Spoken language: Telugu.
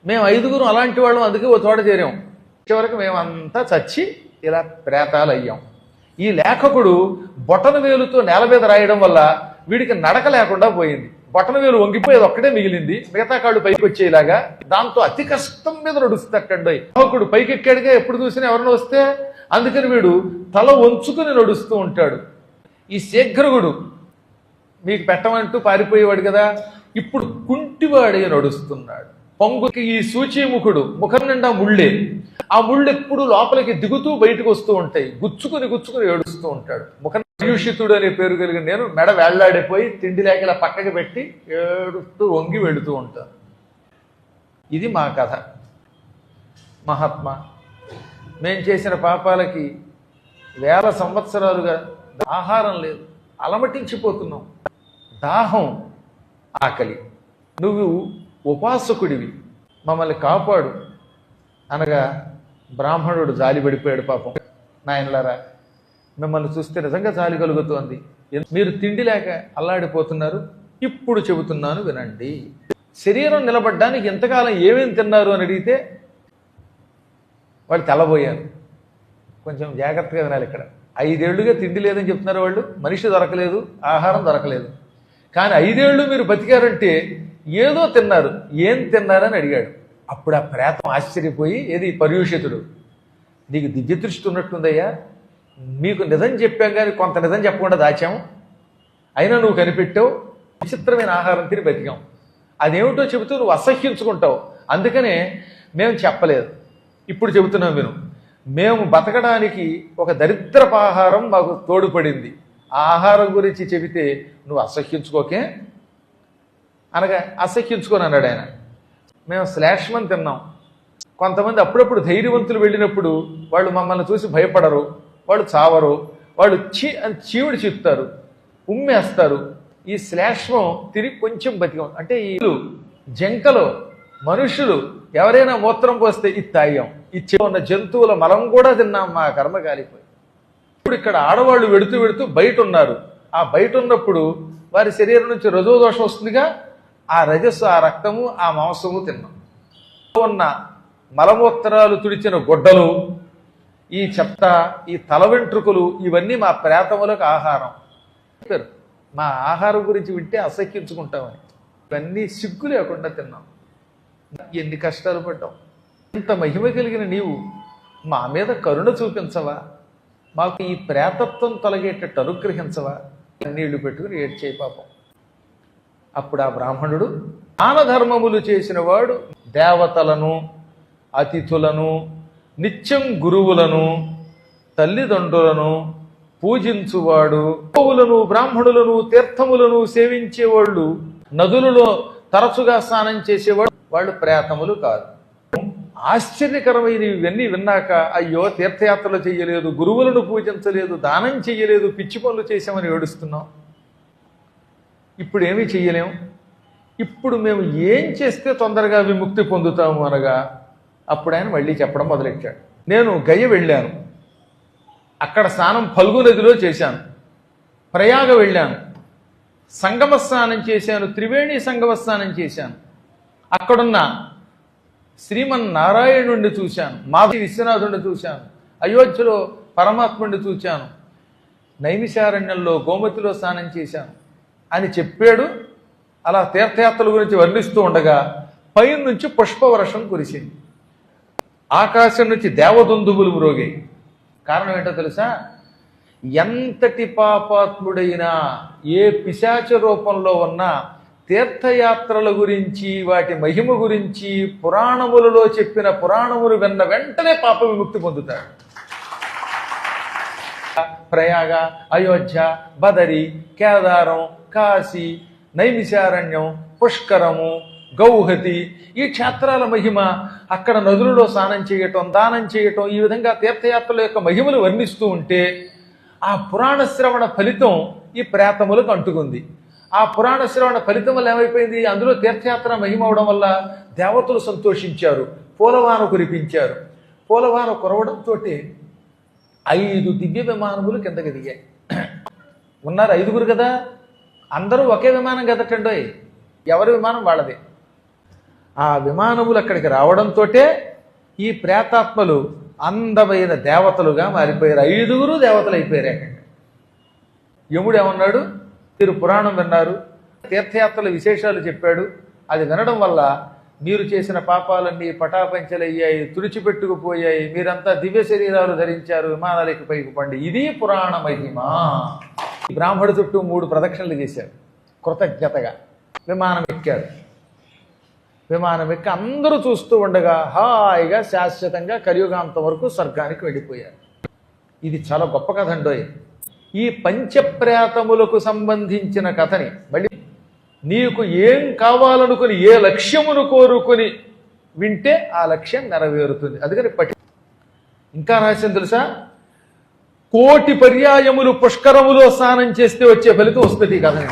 మేము ఐదుగురం అలాంటి వాళ్ళం, అందుకే ఓ చోట చేరాం. చివరికి మేమంతా చచ్చి ఇలా ప్రేతాలు అయ్యాం. ఈ లేఖకుడు బొటన వేలుతో నేల మీద రాయడం వల్ల వీడికి నడక లేకుండా పోయింది. బొటన వేలు వంగిపోయేది ఒక్కటే మిగిలింది, మిగతా కాళ్ళు పైకి వచ్చేలాగా. దాంతో అతి కష్టం మీద నడుస్తాడు. లేఖకుడు పైకి ఎక్కాడుగా, ఎప్పుడు చూసినా ఎవరిని వస్తే, అందుకని వీడు తల వంచుకుని నడుస్తూ ఉంటాడు. ఈ శీఘ్రగుడు మీకు పెట్టమంటూ పారిపోయేవాడు కదా, ఇప్పుడు కుంటివాడే నడుస్తున్నాడు. పొంగుకి ఈ సూచీముఖుడు ముఖం నిండా ముళ్ళే, ఆ ముళ్ళు ఎప్పుడు లోపలికి దిగుతూ బయటకు వస్తూ ఉంటాయి, గుచ్చుకుని గుచ్చుకుని ఏడుస్తూ ఉంటాడు. ముఖం పర్యూషితుడు అనే పేరు కలిగిన నేను మెడ వేళ్లాడిపోయి తిండి లేక ఇలా పక్కకి పెట్టి ఏడుస్తూ వంగి వెళుతూ ఉంటాను. ఇది మా కథ. మహాత్మా, మేం చేసిన పాపాలకి వేల సంవత్సరాలుగా ఆహారం లేదు, అలమటించిపోతున్నాం. దాహం, ఆకలి. నువ్వు ఉపాసకుడివి, మమ్మల్ని కాపాడు అనగా బ్రాహ్మణుడు జాలిపడిపోయాడు. పాపం, నాయనలారా, మిమ్మల్ని చూస్తే నిజంగా జాలి కలుగుతోంది. మీరు తిండి లేక అల్లాడిపోతున్నారు. ఇప్పుడు చెబుతున్నాను వినండి. శరీరం నిలబడ్డానికి ఎంతకాలం ఏమేమి తిన్నారు అని అడిగితే వాళ్ళు తెల్లబోయారు. కొంచెం జాగ్రత్తగా వినాలి. ఇక్కడ 5 ఏళ్లుగా తిండి లేదని చెప్తున్నారు వాళ్ళు. మనిషి దొరకలేదు, ఆహారం దొరకలేదు. కానీ 5 ఏళ్ళు మీరు బతికారంటే ఏదో తిన్నారు. ఏం తిన్నారని అడిగాడు. అప్పుడు ఆ ప్రేతం ఆశ్చర్యపోయి, ఏది పర్యూషితుడు, నీకు దివ్య దృష్టి ఉన్నట్టుందయ్యా, మీకు నిజం చెప్పాం కానీ కొంత నిజం చెప్పకుండా దాచాము, అయినా నువ్వు కనిపెట్టావు, విచిత్రమైన ఆహారం తిని బతికాం. అదేమిటో చెబుతూ నువ్వు అసహ్యించుకుంటావు, అందుకనే మేము చెప్పలేదు. ఇప్పుడు చెబుతున్నాం విను. మేము బతకడానికి ఒక దరిద్రపు ఆహారం మాకు తోడుపడింది. ఆ ఆహారం గురించి చెబితే నువ్వు అసహ్యించుకోకే అనగా అసహ్యించుకొని అన్నాడు ఆయన. మేము శ్లేష్మం తిన్నాం. కొంతమంది అప్పుడప్పుడు ధైర్యవంతులు వెళ్ళినప్పుడు వాళ్ళు మమ్మల్ని చూసి భయపడరు, వాళ్ళు చావరు, వాళ్ళు చీవుడు చిత్తారు, ఉమ్మేస్తారు. ఈ శ్లేష్మం తిరిగి కొంచెం బతికాం. అంటే ఈ జంకలో మనుషులు ఎవరైనా మూత్రం పోస్తే ఇది తాగాం. ఇచ్చి ఉన్న జంతువుల మలం కూడా తిన్నాం, మా కర్మ కాలిపోయి. ఇప్పుడు ఇక్కడ ఆడవాళ్ళు వెడుతూ వెడుతూ బయట ఉన్నారు. ఆ బయట ఉన్నప్పుడు వారి శరీరం నుంచి రజోదోషం వస్తుందిగా, ఆ రజస్సు, ఆ రక్తము, ఆ మాంసము తిన్నాం. ఉన్న మలమూత్రాలు తుడిచిన గుడ్డలు, ఈ చెత్త, ఈ తల వెంట్రుకలు, ఇవన్నీ మా ప్రేతములకు ఆహారం. మా ఆహారం గురించి వింటే అసహ్యించుకుంటామని ఇవన్నీ సిగ్గు లేకుండా తిన్నాం. ఎన్ని కష్టాలు పడ్డాం. ఇంత మహిమ కలిగిన నీవు మా మీద కరుణ చూపించవా, మాకు ఈ ప్రేతత్వం తొలగేటట్టు అనుగ్రహించవా? నీళ్లు పెట్టుకుని ఏడ్చే పాపం. అప్పుడు ఆ బ్రాహ్మణుడు, దానధర్మములు చేసిన వాడు దేవతలను, అతిథులను, నిత్యం గురువులను, తల్లిదండ్రులను పూజించువాడు, గోవులను, బ్రాహ్మణులను, తీర్థములను సేవించేవాళ్ళు, నదులలో తరచుగా స్నానం చేసేవాడు, వాళ్ళు ప్రేతములు కాదు. ఆశ్చర్యకరమైన ఇవన్నీ విన్నాక, అయ్యో తీర్థయాత్రలు చెయ్యలేదు, గురువులను పూజించలేదు, దానం చెయ్యలేదు, పిచ్చి పనులు చేశామని ఏడుస్తున్నాం. ఇప్పుడు ఏమీ చెయ్యలేం. ఇప్పుడు మేము ఏం చేస్తే తొందరగా విముక్తి పొందుతాము అనగా, అప్పుడు ఆయన మళ్ళీ చెప్పడం మొదలెట్టాడు. నేను గయ వెళ్ళాను, అక్కడ స్నానం ఫల్గు నదిలో చేశాను. ప్రయాగ వెళ్ళాను, సంగమ స్నానం చేశాను, త్రివేణి సంగమ స్నానం చేశాను. అక్కడున్న శ్రీమన్నారాయణుడిని చూశాను, మాధవి విశ్వనాథుడిని చూశాను, అయోధ్యలో పరమాత్ముడిని చూశాను, నైమిషారణ్యంలో గోమతిలో స్నానం చేశాను అని చెప్పాడు. అలా తీర్థయాత్రల గురించి వర్ణిస్తూ ఉండగా పైన నుంచి పుష్పవర్షం కురిసింది. ఆకాశం నుంచి దేవదుందుబులు మ్రోగాయి. కారణం ఏంటో తెలుసా? ఎంతటి పాపాత్ముడైనా, ఏ పిశాచ రూపంలో ఉన్నా తీర్థయాత్రల గురించి, వాటి మహిమ గురించి పురాణములలో చెప్పిన పురాణములు విన్న వెంటనే పాప విముక్తి పొందుతాడు. ప్రయాగ, అయోధ్య, బదరి, కేదారం, కాశీ, నైమిషారణ్యం, పుష్కరము, గౌహతి, ఈ క్షేత్రాల మహిమ, అక్కడ నదులలో స్నానం చేయటం, దానం చేయటం, ఈ విధంగా తీర్థయాత్రల యొక్క మహిమలు వర్ణిస్తూ ఉంటే ఆ పురాణ శ్రవణ ఫలితం ఈ ప్రేతములకు అంటుకుంది. ఆ పురాణ శ్రవణ ఫలితం వల్ల ఏమైపోయింది? అందులో తీర్థయాత్ర మహిమ అవడం వల్ల దేవతలు సంతోషించారు, పూలవాన కురిపించారు. పూలవాన కురవడంతో 5 దివ్య విమానములు కిందకి దిగాయి. ఉన్నారు 5గురు కదా, అందరూ ఒకే విమానం కదటండోయ్, ఎవరి విమానం వాళ్ళదే. ఆ విమానములు అక్కడికి రావడంతో ఈ ప్రేతాత్మలు అందమైన దేవతలుగా మారిపోయారు. 5గురు దేవతలు అయిపోయారు ఏకంగా. యముడు ఏమన్నాడు, మీరు పురాణం విన్నారు, తీర్థయాత్రల విశేషాలు చెప్పాడు, అది వినడం వల్ల మీరు చేసిన పాపాలన్నీ పటాపంచలయ్యాయి, తుడిచిపెట్టుకుపోయాయి, మీరంతా దివ్య శరీరాలు ధరించారు, విమానాలకి పైకి పండి, ఇది పురాణ మహిమ. బ్రాహ్మడు చుట్టూ 3 ప్రదక్షిణలు చేశారు కృతజ్ఞతగా. విమానం ఎక్కారు. విమానం ఎక్కి అందరూ చూస్తూ ఉండగా హాయిగా శాశ్వతంగా కలియుగాంతం వరకు స్వర్గానికి వెళ్ళిపోయారు. ఇది చాలా గొప్ప కథ అండోయ్. ఈ పంచప్రేతములకు సంబంధించిన కథని మళ్ళీ నీకు ఏం కావాలనుకుని ఏ లక్ష్యమును కోరుకుని వింటే ఆ లక్ష్యం నెరవేరుతుంది. అందుకని ఇంకా రహస్యం తెలుసా, 1,000,000 పర్యాయములు పుష్కరములో స్నానం చేస్తే వచ్చే ఫలితం వస్తుంది ఈ కథని.